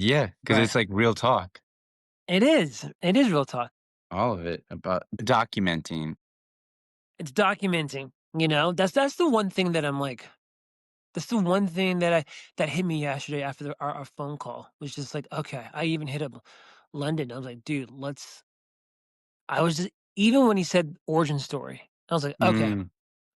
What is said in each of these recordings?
Yeah, because Right. it's like real talk. It is. It is real talk. All of it about documenting. It's documenting, you know? That's the one thing that I'm like, that's the one thing that hit me yesterday after our phone call was just like, okay, I even hit up London. I was like, dude, I was just, even when he said origin story, I was like, okay, Mm.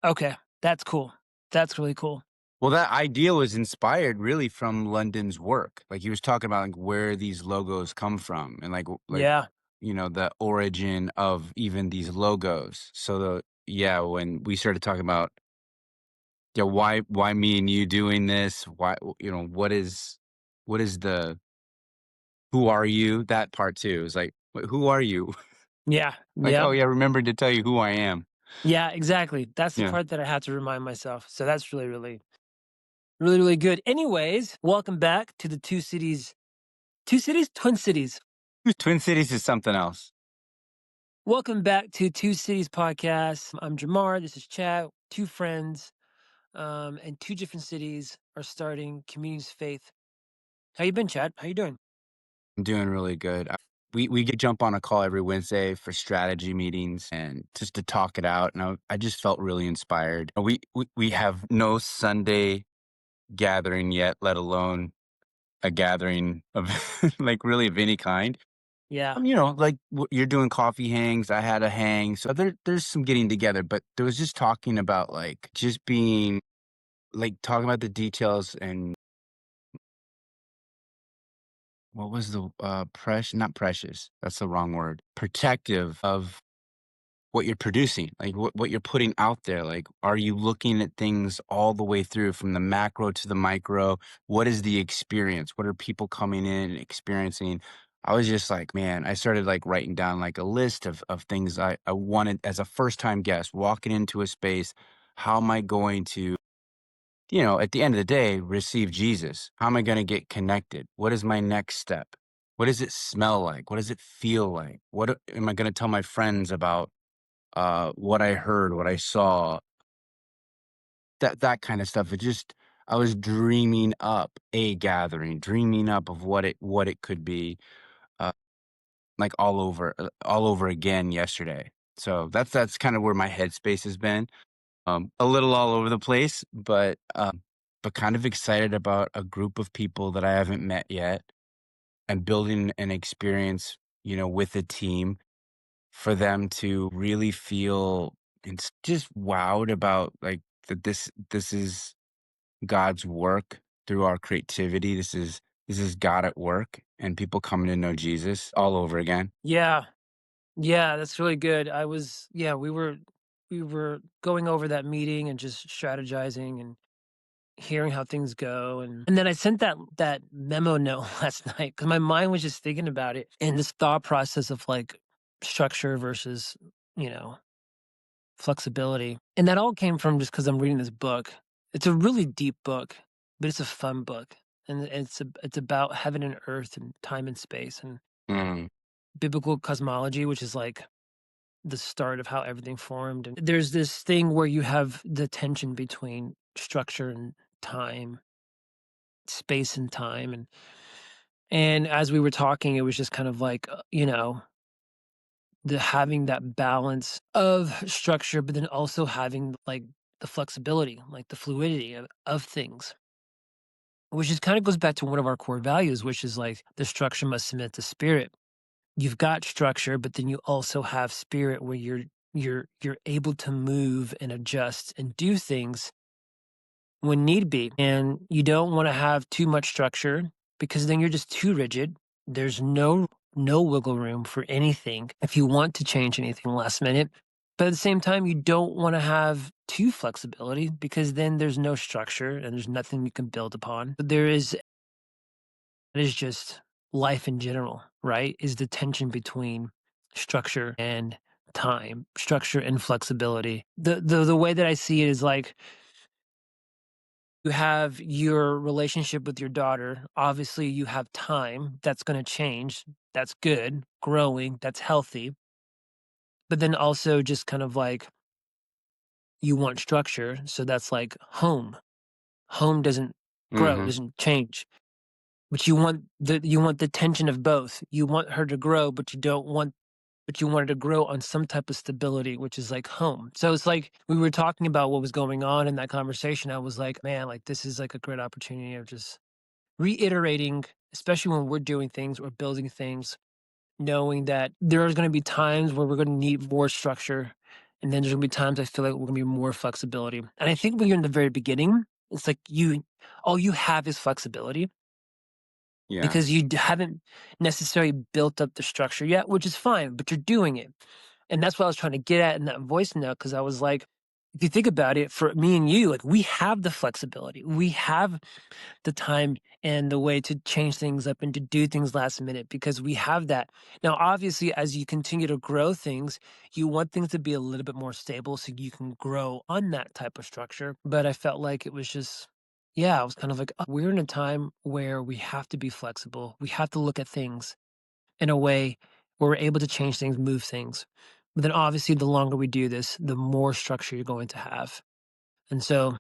okay, that's cool. That's really cool. Well, that idea was inspired really from London's work. Like, he was talking about, like, where these logos come from and, Yeah. the origin of even these logos. So when we started talking about, yeah, why me and you doing this? Why, what is the who are you? That part too is like, who are you? Yeah. Like, Yeah. oh yeah, remember to tell you who I am. Yeah, exactly. That's the Yeah. part that I had to remind myself. So that's really, really, really, really good. Anyways, welcome back to the Twin Cities. Twin Cities is something else. Welcome back to Two Cities Podcast. I'm Jamar. This is Chad. Two friends, in two different cities are starting communities of faith. How you been, Chad? How you doing? I'm doing really good. We get jump on a call every Wednesday for strategy meetings and just to talk it out. And I just felt really inspired. We have no Sunday gathering yet, let alone a gathering of like really of any kind. Yeah. Like you're doing coffee hangs. I had a hang, so there's some getting together. But there was just talking about like just being like talking about the details and what was the precious? Not precious. That's the wrong word. Protective of what you're producing, like what you're putting out there. Like, are you looking at things all the way through from the macro to the micro? What is the experience? What are people coming in and experiencing? I was just like, man, I started like writing down like a list of things I wanted as a first time guest walking into a space. How am I going to, at the end of the day, receive Jesus? How am I going to get connected? What is my next step? What does it smell like? What does it feel like? Am I going to tell my friends about what I heard, what I saw, that kind of stuff. I was dreaming up a gathering, dreaming up of what it could be, uh, like all over again yesterday. So that's kind of where my headspace has been. A little all over the place, but kind of excited about a group of people that I haven't met yet and building an experience, with a team for them to really feel just wowed about like that this is God's work through our creativity. This is God at work and people coming to know Jesus all over again. Yeah. Yeah, that's really good. Yeah, we were going over that meeting and just strategizing and hearing how things go, and then I sent that memo note last night because my mind was just thinking about it and this thought process of like structure versus, you know, flexibility. And that all came from just because I'm reading this book. It's a really deep book, but it's a fun book. And it's about heaven and earth and time and space and Mm, biblical cosmology, which is like the start of how everything formed. And there's this thing where you have the tension between structure and time, space and time. And as we were talking, it was just kind of like, the having that balance of structure, but then also having like the flexibility, like the fluidity of things, which just kind of goes back to one of our core values, which is like the structure must submit to spirit. You've got structure, but then you also have spirit where you're able to move and adjust and do things when need be. And you don't want to have too much structure because then you're just too rigid. There's no wiggle room for anything if you want to change anything last minute. But at the same time, you don't want to have too flexibility because then there's no structure and there's nothing you can build upon. But it is just life in general, right? Is the tension between structure and time, structure and flexibility. The way that I see it is like you have your relationship with your daughter. Obviously, you have time that's going to change. That's good, growing, that's healthy. But then also just kind of like you want structure. So that's like home. Home doesn't grow, hmm doesn't change. but you want the tension of both. You want her to grow, but you don't want but you want her to grow on some type of stability, which is like home. So it's like we were talking about what was going on in that conversation. I was like, man, like this is like a great opportunity of just reiterating, especially when we're doing things or building things, knowing that there's going to be times where we're going to need more structure. And then there's going to be times I feel like we're going to be more flexibility. And I think when you're in the very beginning, it's like all you have is flexibility Yeah. because haven't necessarily built up the structure yet, which is fine, but you're doing it. And that's what I was trying to get at in that voice note. Cause I was like, if you think about it, for me and you, like we have the flexibility. We have the time and the way to change things up and to do things last minute because we have that. Now, obviously, as you continue to grow things, you want things to be a little bit more stable so you can grow on that type of structure. But I felt like it was just, yeah, I was kind of like, "Oh, we're in a time where we have to be flexible. We have to look at things in a way where we're able to change things, move things. But then obviously, the longer we do this, the more structure you're going to have. And so,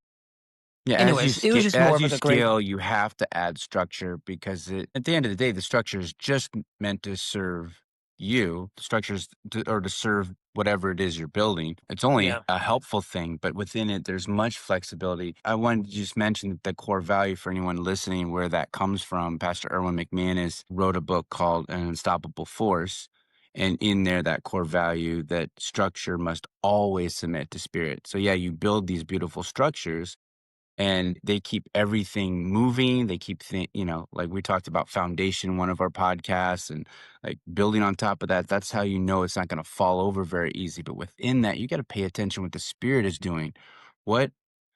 Yeah, anyways, it was just more as of you like a great, scale, you have to add structure because at the end of the day, the structure is just meant to serve you. The structure is or to serve whatever it is you're building. It's only yeah. a helpful thing, but within it, there's much flexibility. I wanted to just mention the core value for anyone listening, where that comes from. Pastor Erwin McManus wrote a book called An Unstoppable Force. And in there, that core value that structure must always submit to spirit. So, yeah, you build these beautiful structures and they keep everything moving. They keep, like we talked about foundation, one of our podcasts, and like building on top of that. That's how you know it's not going to fall over very easy. But within that, you got to pay attention what the spirit is doing. What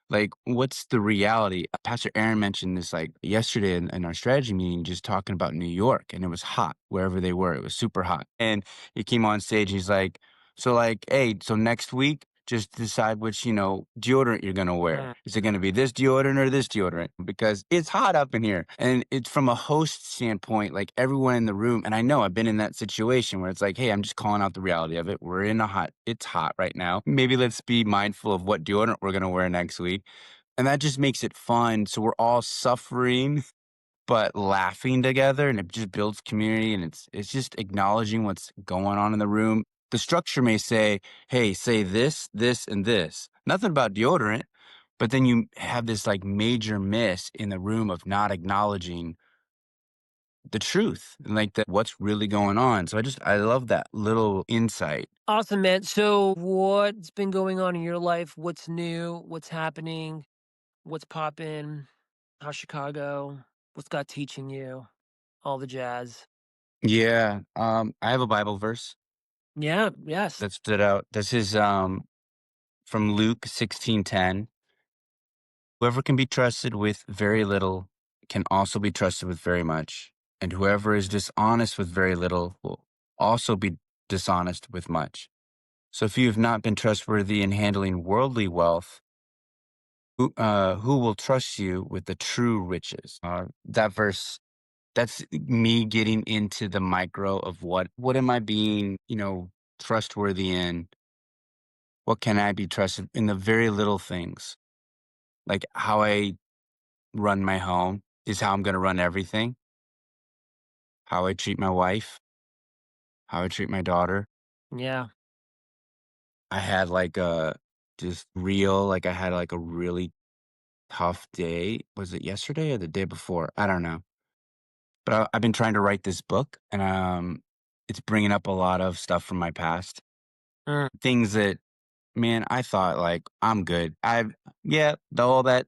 like, what's the reality? Pastor Aaron mentioned this like yesterday in our strategy meeting, just talking about New York, and it was hot wherever they were. It was super hot. And he came on stage. He's like, so like, hey, so next week, just decide which, deodorant you're going to wear. Mm. Is it going to be this deodorant or this deodorant? Because it's hot up in here. And it's from a host standpoint, like everyone in the room. And I know I've been in that situation where it's like, hey, I'm just calling out the reality of it. It's hot right now. Maybe let's be mindful of what deodorant we're going to wear next week. And that just makes it fun. So we're all suffering but laughing together, and it just builds community, and it's just acknowledging what's going on in the room. The structure may say, "Hey, say this, this, and this." Nothing about deodorant, but then you have this like major miss in the room of not acknowledging the truth and like what's really going on. So I love that little insight. Awesome, man. So, what's been going on in your life? What's new? What's happening? What's popping? How's Chicago? What's God teaching you? All the jazz. Yeah, I have a Bible verse Yeah, yes. that stood out. This is from Luke 16:10. Whoever can be trusted with very little can also be trusted with very much, and whoever is dishonest with very little will also be dishonest with much. So if you have not been trustworthy in handling worldly wealth, who will trust you with the true riches? That verse, that's me getting into the micro of what am I being, trustworthy in? What can I be trusted in the very little things? Like how I run my home is how I'm gonna run everything. How I treat my wife, how I treat my daughter. Yeah. I had like a I had like a really tough day. Was it yesterday or the day before? I don't know. But I've been trying to write this book, and it's bringing up a lot of stuff from my past. Mm, Things that, man, I thought like I'm good. Yeah, all that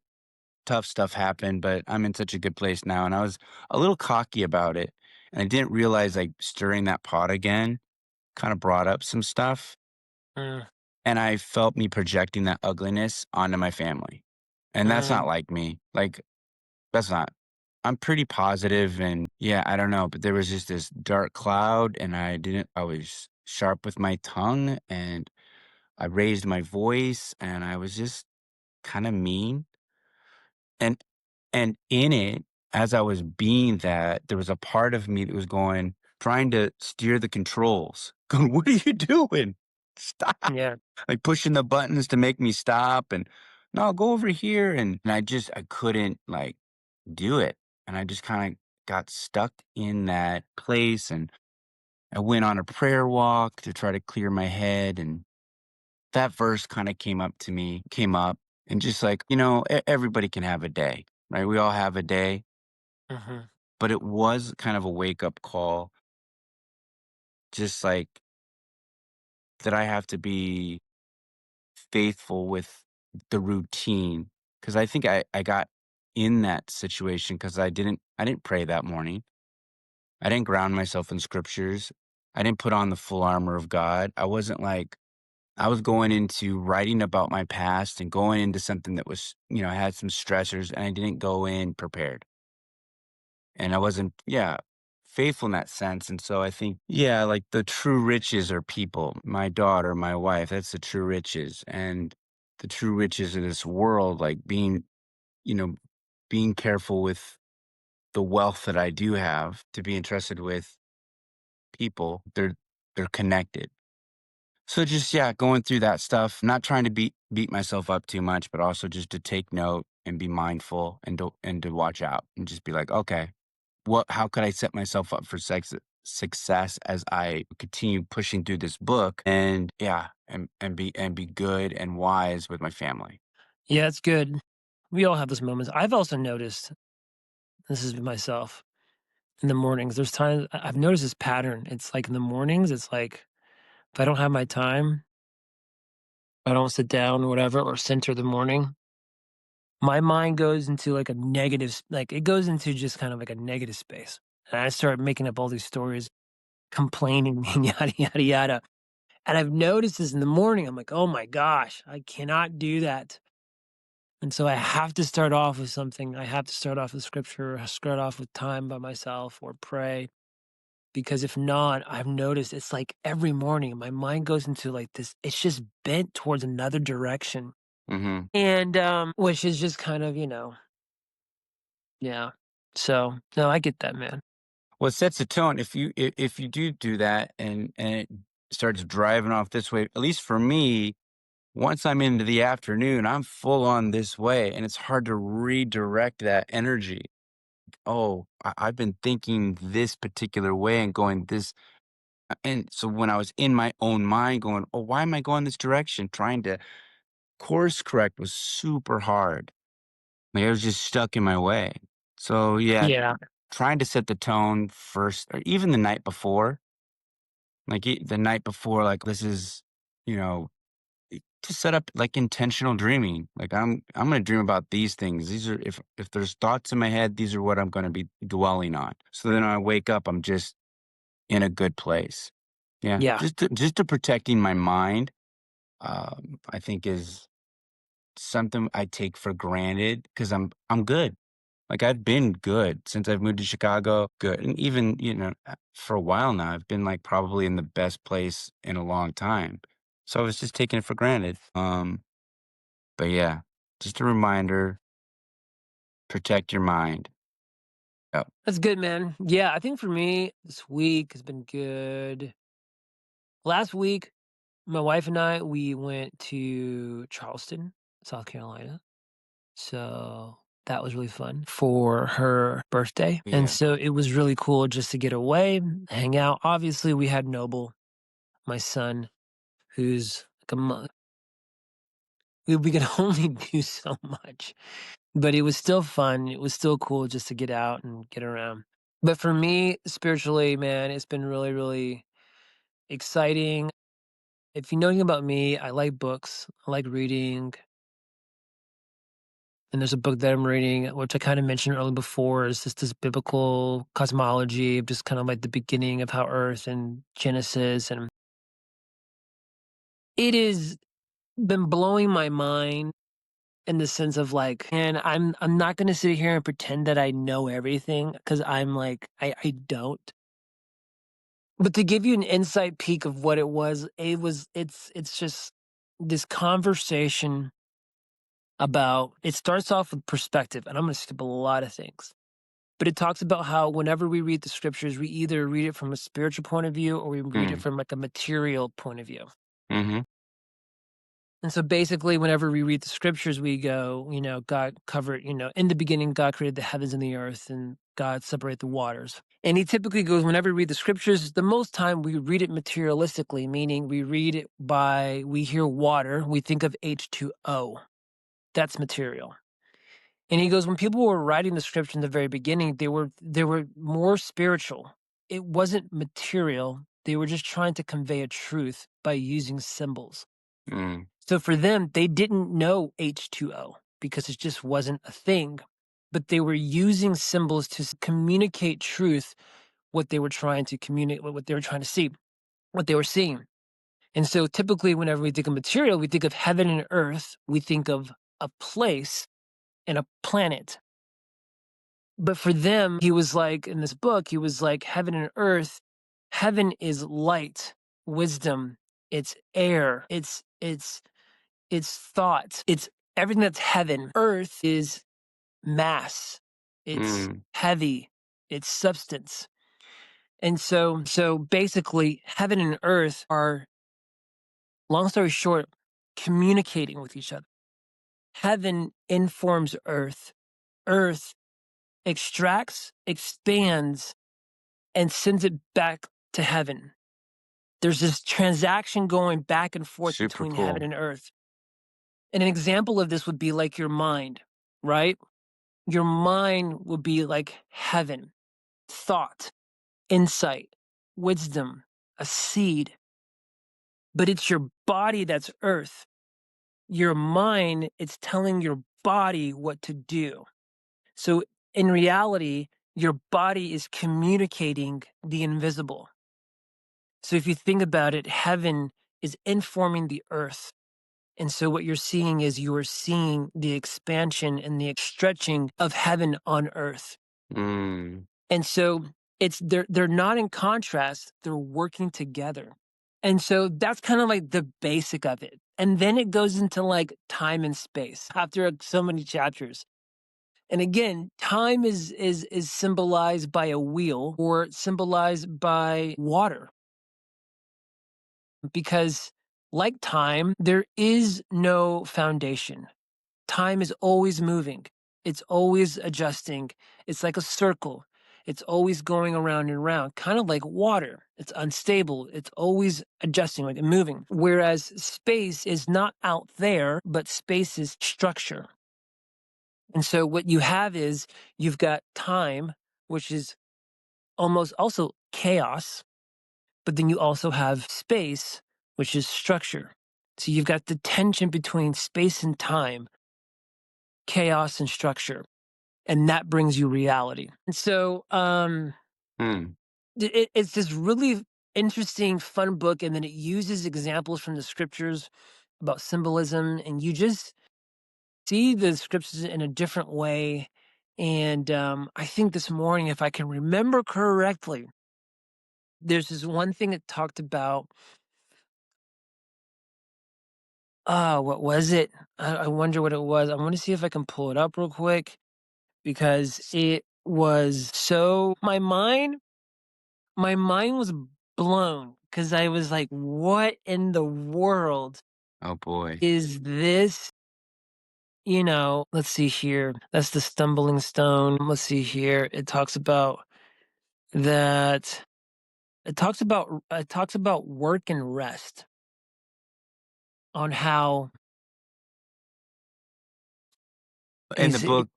tough stuff happened, but I'm in such a good place now. And I was a little cocky about it, and I didn't realize like stirring that pot again kind of brought up some stuff, mm, and I felt me projecting that ugliness onto my family. And that's not mm. like me. Like, that's not. I'm pretty positive and yeah, I don't know, but there was just this dark cloud and I was sharp with my tongue and I raised my voice and I was just kind of mean. And in it, as I was being that, there was a part of me that was going, trying to steer the controls. Going, "What are you doing? Stop." Yeah. Like, pushing the buttons to make me stop and, "No, go over here," and I couldn't, like, do it, and I just kinda got stuck in that place, and I went on a prayer walk to try to clear my head, and that verse kind of came up, and just like, everybody can have a day, right? We all have a day, Mhm. but it was kind of a wake up call, just like that I have to be faithful with the routine. Cause I think I got in that situation because I didn't pray that morning. I didn't ground myself in scriptures. I didn't put on the full armor of God. I wasn't like, I was going into writing about my past and going into something that was, had some stressors, and I didn't go in prepared. And I wasn't, yeah, faithful in that sense. And so I think, yeah, like the true riches are people, my daughter, my wife, that's the true riches. And the true riches of this world, like you know, being careful with the wealth that I do have to be entrusted with people, they're connected. So just, yeah, going through that stuff, not trying to beat myself up too much, but also just to take note and be mindful, and to watch out and just be like, okay, how could I set myself up for success as I continue pushing through this book, and yeah, and be good and wise with my family. Yeah, it's good. We all have those moments. I've also noticed, this is myself, in the mornings, there's times I've noticed this pattern. It's like in the mornings, it's like if I don't have my time, I don't sit down or whatever or center the morning, my mind goes into like a negative, like it goes into just kind of like a negative space. And I start making up all these stories, complaining and yada, yada, yada. And I've noticed this in the morning. I'm like, oh my gosh, I cannot do that. And so I have to start off with something. I have to start off with scripture, or start off with time by myself or pray. Because if not, I've noticed it's like every morning my mind goes into like this, it's just bent towards another direction. Hmm. And which is just kind of, yeah. So no, I get that, man. Well, it sets a tone if you do that, and it starts driving off this way. At least for me, once I'm into the afternoon, I'm full on this way, and it's hard to redirect that energy. Oh, I've been thinking this particular way and going this. And so when I was in my own mind going, oh, why am I going this direction? Trying to course correct was super hard. Like I was just stuck in my way. So yeah, Yeah. trying to set the tone first, or even the night before, like the night before, like this is, you know, to set up like intentional dreaming. Like I'm going to dream about these things. These are, if there's thoughts in my head, these are what I'm going to be dwelling on. So then when I wake up, I'm just in a good place. Yeah, Yeah. just to protecting my mind, I think is something I take for granted because I'm good. Like I've been good since I've moved to Chicago. Good, and even for a while now, I've been like probably in the best place in a long time. So I was just taking it for granted. But yeah, just a reminder: protect your mind. Yep. That's good, man. Yeah, I think for me, this week has been good. Last week, my wife and I, we went to Charleston, South Carolina. So that was really fun for her birthday. And Yeah. so it was really cool just to get away, hang out. Obviously, we had Noble, my son, who's like a month. We could only do so much, but it was still fun. It was still cool just to get out and get around. But for me, spiritually, man, it's been really, really exciting. If you know anything about me, I like books. I like reading. And there's a book that I'm reading, which I kind of mentioned earlier before, is just this biblical cosmology of just kind of like the beginning of how Earth and Genesis, and it has been blowing my mind in the sense of like, and I'm not gonna sit here and pretend that I know everything because I'm like I don't. But to give you an insight peek of what it's just this conversation about, it starts off with perspective, and I'm gonna skip a lot of things. But it talks about how whenever we read the scriptures, we either read it from a spiritual point of view or we read it Mm, from like a material point of view. mm-hmm. And so basically, whenever we read the scriptures, we go, God covered, in the beginning, God created the heavens and the earth, and God separate the waters. And he typically goes, whenever we read the scriptures, the most time we read it materialistically, meaning we read it by, we hear water, we think of H2O. That's material. And he goes, when people were writing the scripture in the very beginning, they were more spiritual. It wasn't material. They were just trying to convey a truth by using symbols. Mm, So for them, they didn't know H2O because it just wasn't a thing, but they were using symbols to communicate truth, what they were trying to communicate, what they were trying to see, what they were seeing. And so typically, whenever we think of material, we think of heaven and earth, we think of a place and a planet. But for them, he was like, in this book, he was like, heaven and earth, heaven is light, wisdom, it's air, it's thought, it's everything that's heaven. Earth is mass, it's mm, heavy, it's substance. And so basically heaven and earth are, long story short, communicating with each other. Heaven informs earth. Earth extracts, expands, and sends it back to heaven. There's this transaction going back and forth super between heaven cool. and earth. And an example of this would be like your mind, right? Your mind would be like heaven, thought, insight, wisdom, a seed. But it's your body that's earth. Your mind, it's telling your body what to do. So in reality, your body is communicating the invisible. So if you think about it, heaven is informing the earth. And so what you're seeing is you are seeing the expansion and the stretching of heaven on earth. Mm, And so they're not in contrast, they're working together. And so that's kind of like the basic of it. And then it goes into like time and space after so many chapters. And again, time is symbolized by a wheel or symbolized by water because like time, there is no foundation. Time is always moving. It's always adjusting. It's like a circle. It's always going around and around, kind of like water. It's unstable. It's always adjusting, like moving. Whereas space is not out there, but space is structure. And so what you have is you've got time, which is almost also chaos, but then you also have space, which is structure. So you've got the tension between space and time, chaos and structure, and that brings you reality. And so mm. it's this really interesting, fun book, and then it uses examples from the scriptures about symbolism, and you just see the scriptures in a different way. And I think this morning, if I can remember correctly, there's this one thing that talked about, what was it? I wonder what it was. I want to see if I can pull it up real quick because it was so, my mind was blown because I was like, what in the world Oh boy. is this? Let's see here. That's the stumbling stone. Let's see here. It talks about that. It talks about work and rest on how In the is it book,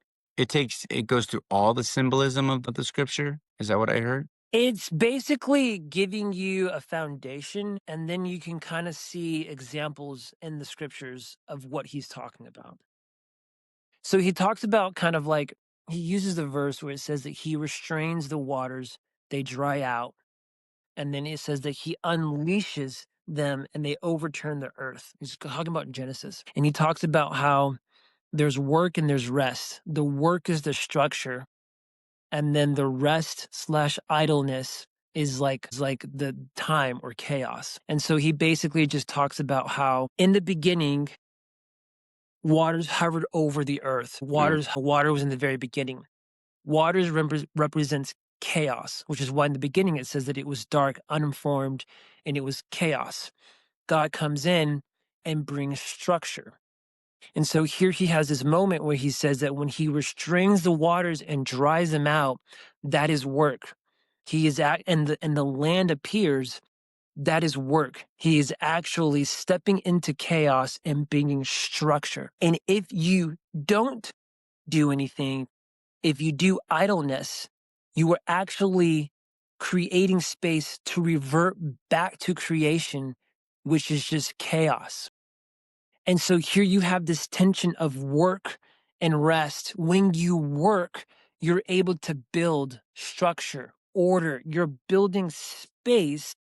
it goes through all the symbolism of the scripture. Is that what I heard? it's basically giving you a foundation and then you can kind of see examples in the scriptures of what he's talking about. So he talks about kind of like he uses the verse where it says that he restrains the waters, they dry out, and then it says that he unleashes them and they overturn the earth. He's talking about Genesis. And he talks about how there's work and there's rest. The work is the structure, and then the rest slash idleness is like the time or chaos. And so he basically just talks about how in the beginning waters hovered over the earth. Mm, Water was in the very beginning. Waters represents chaos, which is why in the beginning it says that it was dark, uninformed, and it was chaos. God comes in and brings structure. And so here he has this moment where he says that when he restrains the waters and dries them out, that is work. He is at and the land appears, that is work. He is actually stepping into chaos and bringing structure. And if you don't do anything, if you do idleness, you are actually creating space to revert back to creation, which is just chaos. And so here you have this tension of work and rest. When you work, you're able to build structure, order. You're building space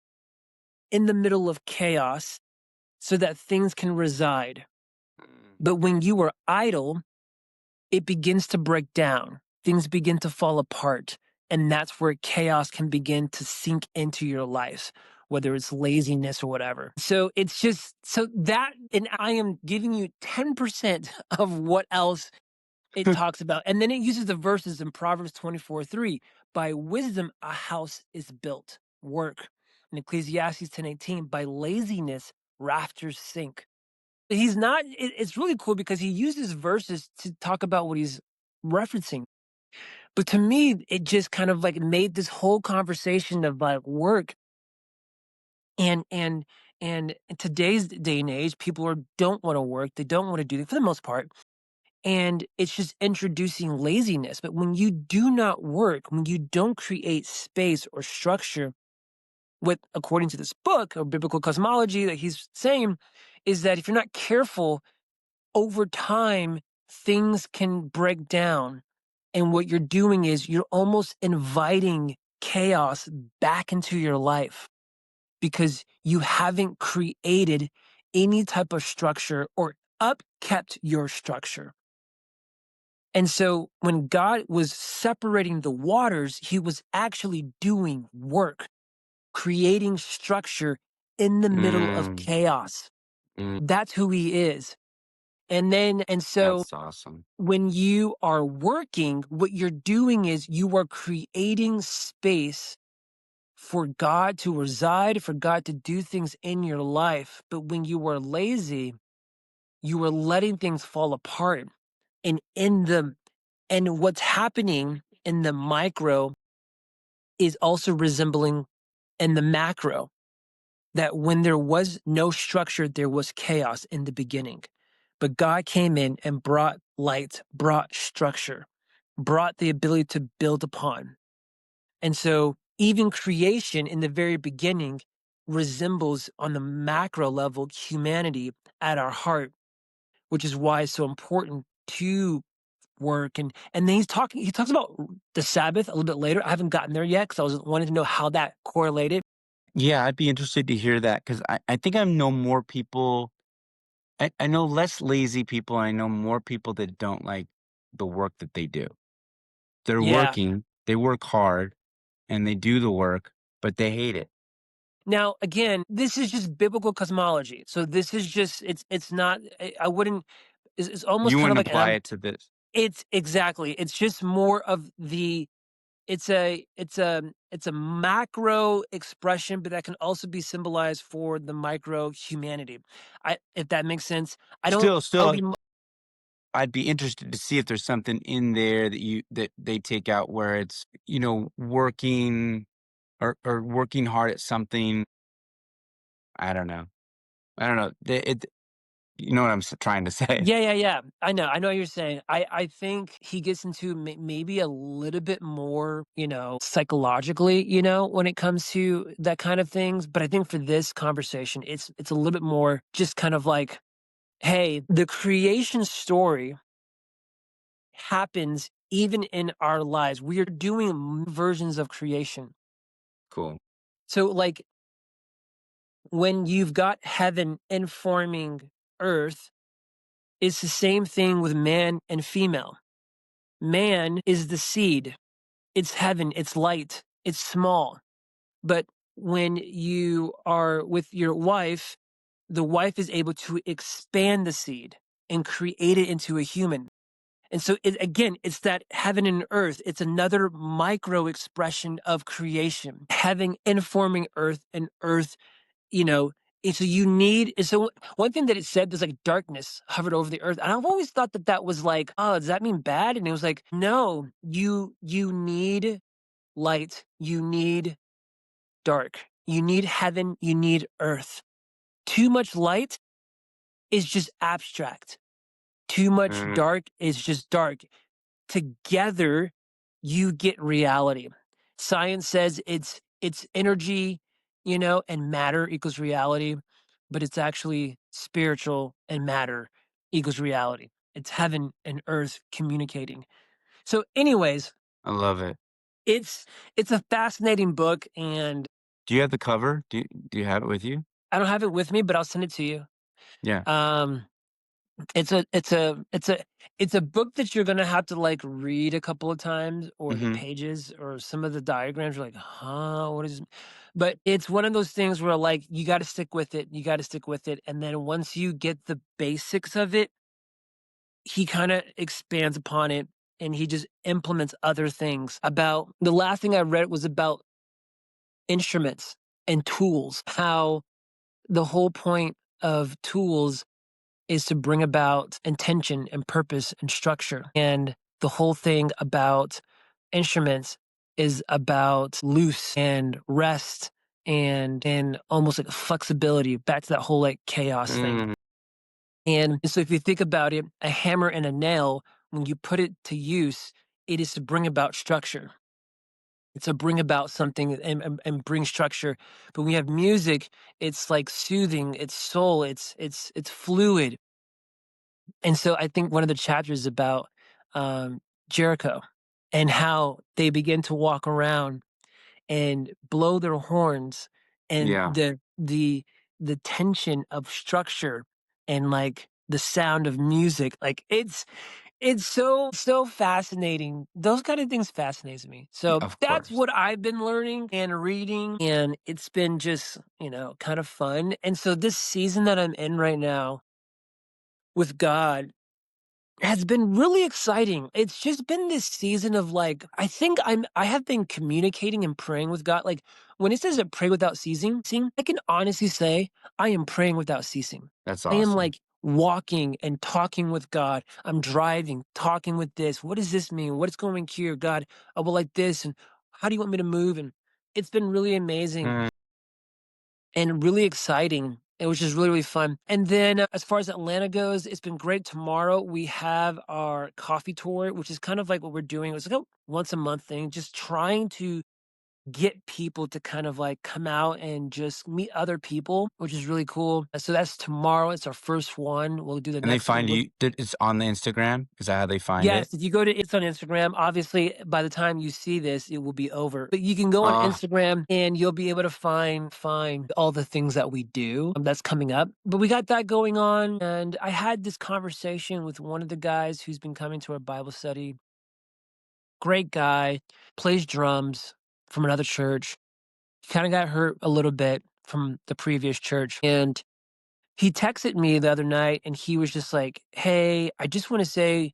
in the middle of chaos so that things can reside. Mm. But when you are idle, it begins to break down. Things begin to fall apart. And that's where chaos can begin to sink into your life, whether it's laziness or whatever. So it's just so that, and I am giving you 10% of what else it talks about. And then it uses the verses in Proverbs 24:3. By wisdom, a house is built, work. In Ecclesiastes 10:18, by laziness, rafters sink. He's not it's really cool because he uses verses to talk about what he's referencing. But to me, it just kind of like made this whole conversation of like work and in today's day and age, people don't want to work. They don't want to do it for the most part. And it's just introducing laziness. But when you do not work, when you don't create space or structure, what according to this book or biblical cosmology that he's saying is that if you're not careful, over time, things can break down. And what you're doing is you're almost inviting chaos back into your life because you haven't created any type of structure or upkept your structure. And so when God was separating the waters, he was actually doing work, creating structure in the middle of Mm, chaos. mm, That's who he is. And so that's awesome. when you are working, what you're doing is you are creating space for God to reside, for God to do things in your life. But when you are lazy, you are letting things fall apart. And what's happening in the micro is also resembling in the macro. That when there was no structure, there was chaos in the beginning. But God came in and brought light, brought structure, brought the ability to build upon. And so even creation in the very beginning resembles on the macro level humanity at our heart, which is why it's so important to work. And then he talks about the Sabbath a little bit later. I haven't gotten there yet because I was wanting to know how that correlated. Yeah, I'd be interested to hear that because I think I know more people. I know less lazy people. I know more people that don't like the work that they do. They're Yeah. working, they work hard, and they do the work, but they hate it. Now, again, this is just biblical cosmology. So this is just it's not I wouldn't it's almost You kind of wouldn't like and apply I'm it to this. it's exactly. It's just more of the it's a macro expression, but that can also be symbolized for the micro humanity. I if that makes sense. I would Still, be I'd be interested to see if there's something in there that they take out where it's, working or working hard at something. I don't know. I don't know. You know what I'm trying to say. yeah, yeah, yeah. I know what you're saying. I think he gets into maybe a little bit more, psychologically, when it comes to that kind of things. But I think for this conversation, it's a little bit more just kind of like, hey, the creation story happens even in our lives. We are doing versions of creation. Cool. So, like when you've got heaven informing earth, it's the same thing with man and female. Man is the seed. It's heaven, it's light, it's small. But when you are with your wife, the wife is able to expand the seed and create it into a human. And so, again, it's that heaven and earth. It's another micro expression of creation, heaven informing earth and earth, you know, so you need so one thing that it said, there's like darkness hovered over the earth, and I've always thought that that was like, oh, does that mean bad? And it was like, no, you need light, you need dark, you need heaven, you need earth. Too much light is just abstract. Too much Mm, dark is just dark. Together, you get reality. Science says it's energy, and matter equals reality, but it's actually spiritual and matter equals reality. It's heaven and earth communicating. So, anyways, I love it. it's it's a fascinating book, and Do you have the cover? Do you have it with you? I don't have it with me, but I'll send it to you. Yeah. Um, it's a book that you're gonna have to, like, read a couple of times, or the Mhm. pages or some of the diagrams are like, "Huh, what is" but it's one of those things where, like, you gotta stick with it, you gotta stick with it, and then once you get the basics of it, he kinda expands upon it, and he just implements other things. About the last thing I read was about instruments and tools, how the whole point of tools is to bring about intention and purpose and structure. And the whole thing about instruments is about loose and rest and almost like flexibility, back to that whole like chaos thing. Mm, And so if you think about it, a hammer and a nail, when you put it to use, it is to bring about structure. It's to bring about something and bring structure. But when you have music, it's like soothing, it's soul, it's fluid. And so I think one of the chapters about Jericho and how they begin to walk around and blow their horns, and yeah, the tension of structure and like the sound of music, like it's so fascinating. Those kind of things fascinates me. So of that's course. what I've been learning and reading, and it's been just kind of fun. And so this season that I'm in right now with God has been really exciting. It's just been this season of like, I have been communicating and praying with God. Like when it says that pray without ceasing, I can honestly say I am praying without ceasing. That's I am awesome. like walking and talking with God. I'm driving, talking with this. What does this mean? What's going here? God, I will like this. And how do you want me to move? And it's been really amazing Mm, and really exciting. It was just really, really fun. And then as far as Atlanta goes, it's been great. Tomorrow we have our coffee tour, which is kind of like what we're doing. It's like a once a month thing, just trying to get people to kind of like come out and just meet other people, which is really cool. So that's tomorrow. It's our first one. We'll do the and they next one. find you it's on the Instagram? Is that how they find it? Yes, if you go to it's on Instagram, obviously by the time you see this, it will be over. But you can go on Oh, Instagram and you'll be able to find all the things that we do that's coming up. But we got that going on, and I had this conversation with one of the guys who's been coming to our Bible study. Great guy, plays drums from another church. He kind of got hurt a little bit from the previous church, and he texted me the other night and he was just like, "Hey, I just want to say,"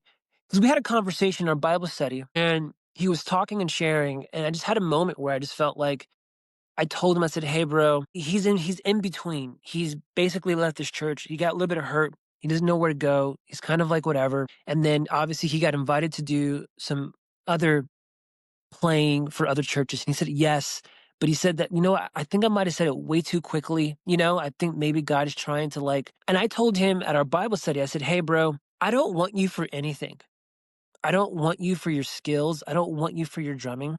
because we had a conversation in our Bible study and he was talking and sharing. And I just had a moment where I just felt like I told him, I said, "Hey, bro, he's in between. He's basically left this church. He got a little bit of hurt. He doesn't know where to go. He's kind of like whatever." And then obviously he got invited to do some other playing for other churches? And he said, yes. But he said that, I think I might have said it way too quickly. I think maybe God is trying to like, and I told him at our Bible study, I said, "Hey, bro, I don't want you for anything. I don't want you for your skills. I don't want you for your drumming."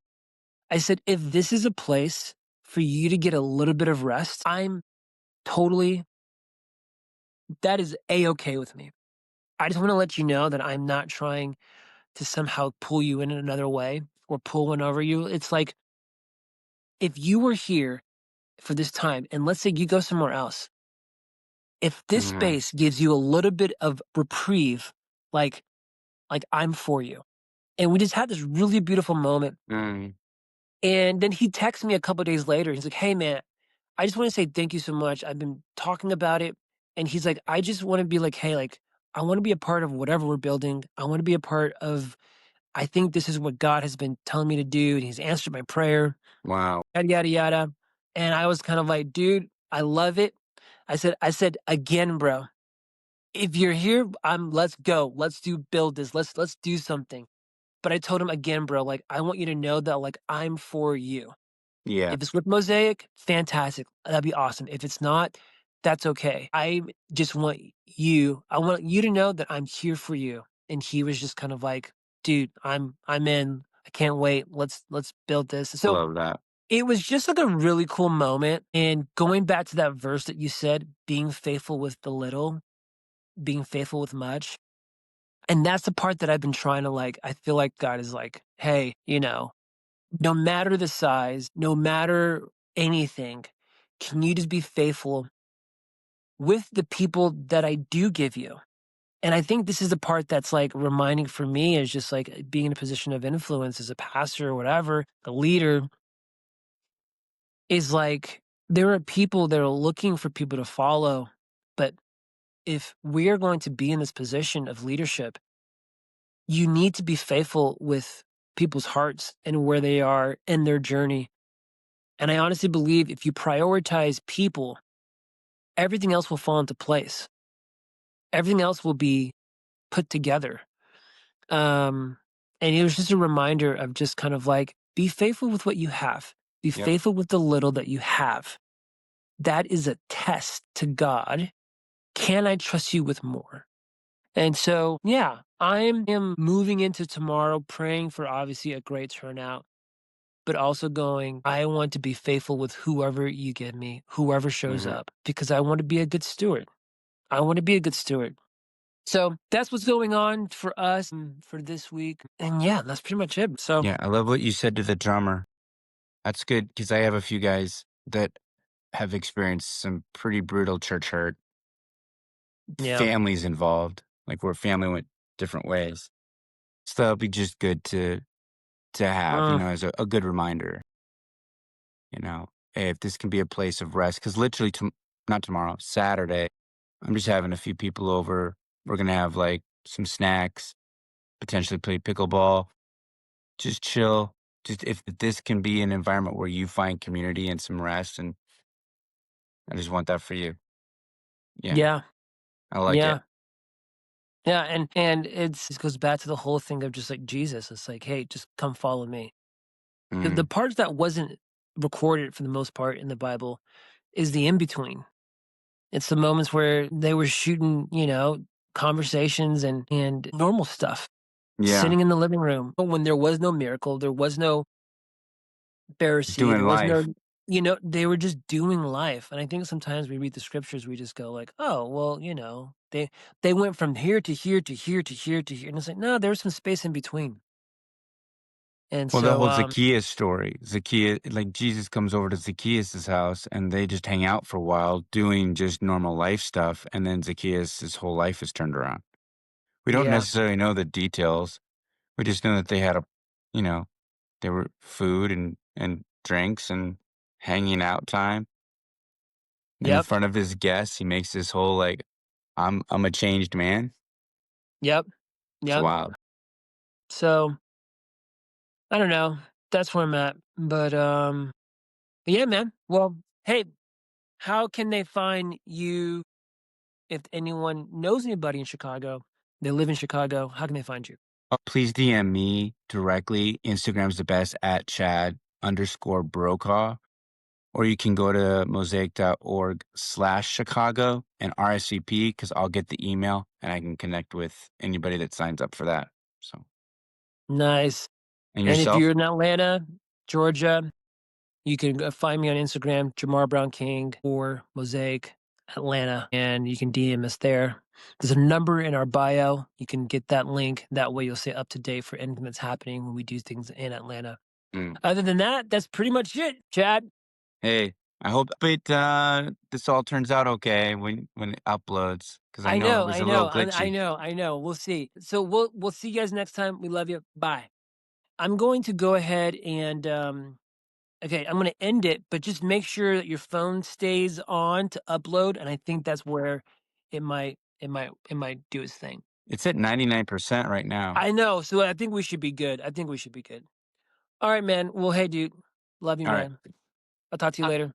I said, "If this is a place for you to get a little bit of rest, I'm totally, that is A okay with me. I just want to let you know that I'm not trying to somehow pull you in another way or pull one over you. It's like, if you were here for this time, and let's say you go somewhere else, if this mhm, space gives you a little bit of reprieve, like I'm for you." And we just had this really beautiful moment. mm, And then he texted me a couple days later. He's like, "Hey man, I just want to say thank you so much. I've been talking about it." And he's like, "I just want to be like, hey, like I want to be a part of whatever we're building. I want to be a part of, I think this is what God has been telling me to do. And he's answered my prayer, wow. yada yada yada." And I was kind of like, dude, I love it. I said, "Again, bro, if you're here, let's go. Let's build this. Let's do something." But I told him again, bro, like, I want you to know that, like, I'm for you. Yeah, If it's with Mosaic, fantastic. That'd be awesome. If it's not, that's okay. I want you to know that I'm here for you. And he was just kind of like, dude, I'm in. I can't wait. Let's build this. I So love that. it was just like a really cool moment. And going back to that verse that you said, being faithful with the little, being faithful with much. And that's the part that I've been trying to like, I feel like God is like, hey, no matter the size, no matter anything, can you just be faithful with the people that I do give you? And I think this is the part that's like reminding for me is just like being in a position of influence as a pastor or whatever, a leader is like there are people that are looking for people to follow. But if we are going to be in this position of leadership, you need to be faithful with people's hearts and where they are in their journey. And I honestly believe if you prioritize people, everything else will fall into place. Everything else will be put together. Um, and it was just a reminder of just kind of like, be faithful with what you have. Be Yep. faithful with the little that you have. That is a test to God. Can I trust you with more? And so, yeah, I am moving into tomorrow praying for obviously a great turnout, but also going, I want to be faithful with whoever you give me, whoever shows Mhm. up, because I want to be a good steward. I want to be a good steward. So that's what's going on for us for this week. And yeah, that's pretty much it. So Yeah, I love what you said to the drummer. That's good because I have a few guys that have experienced some pretty brutal church hurt, yeah. families involved, like where family went different ways. So that'll be just good to have, Uh, as a good reminder, hey, if this can be a place of rest, because literally, not tomorrow, Saturday, I'm just having a few people over. We're gonna have like some snacks, potentially play pickleball, just chill. Just if this can be an environment where you find community and some rest, and I just want that for you. Yeah, yeah. I like it. Yeah. Yeah. And it goes back to the whole thing of just like Jesus. It's like, hey, just come follow me. The Mm, parts that wasn't recorded for the most part in the Bible is the in between. It's the moments where they were shooting, conversations and normal stuff, yeah, sitting in the living room when there was no miracle, there was no just Pharisee, doing there was no, life. they were just doing life. And I think sometimes we read the scriptures, we just go like, oh, well, they went from here to here to here to here to here. And it's like, no, there was some space in between. And Well, the so, whole Zacchaeus story, Zacchaeus, like Jesus comes over to Zacchaeus' house and they just hang out for a while doing just normal life stuff. And then Zacchaeus' whole life is turned around. We don't yeah, necessarily know the details. We just know that they had you know, there were food and drinks and hanging out time. And in yep, front of his guests, he makes this whole like, I'm a changed man. yep, It's yep. wild. So I don't know. That's where I'm at. But yeah, man. Well, hey, how can they find you if anyone knows anybody in Chicago? They live in Chicago. How can they find you? Please DM me directly. Instagram's the best at Chad_Brokaw. Or you can go to mosaic.org/Chicago and RSVP because I'll get the email and I can connect with anybody that signs up for that. So, Nice. and And if yourself? you're in Atlanta, Georgia, you can find me on Instagram, Jamar Brown-King or Mosaic Atlanta, and you can DM us there. There's a number in our bio. You can get that link. That way you'll stay up to date for anything that's happening when we do things in Atlanta. Mm. Other than that, that's pretty much it, Chad. Hey, I hope this all turns out okay when it uploads because I I know it know, was I a little know, I glitchy. know, I know. We'll see. So we'll see you guys next time. We love you. Bye. I'm going to go ahead and okay, I'm gonna end it, but just make sure that your phone stays on to upload, and I think that's where it might do its thing. It's at 99% right now. I know, so I think we should be good. I think we should be good. All right, man. Well, hey, dude, love you, All right. man. I'll talk to you later.